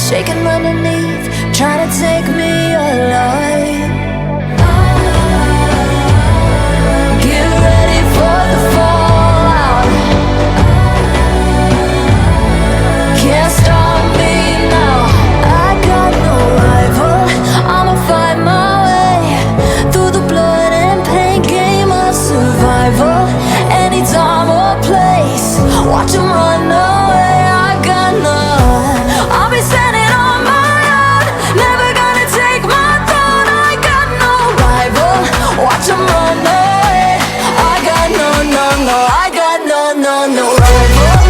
shaking underneath, trying to take me alive. Get ready for the fallout. Can't stop me now. I got no rival. I'ma fight my way through the blood and pain game of survival. Anytime or place, watch 'em run away. I got none. I'll be standing on my own, never gonna take my throne. I got no rival. Watch 'em run away. I got no, no, no. I got no, no, no rival.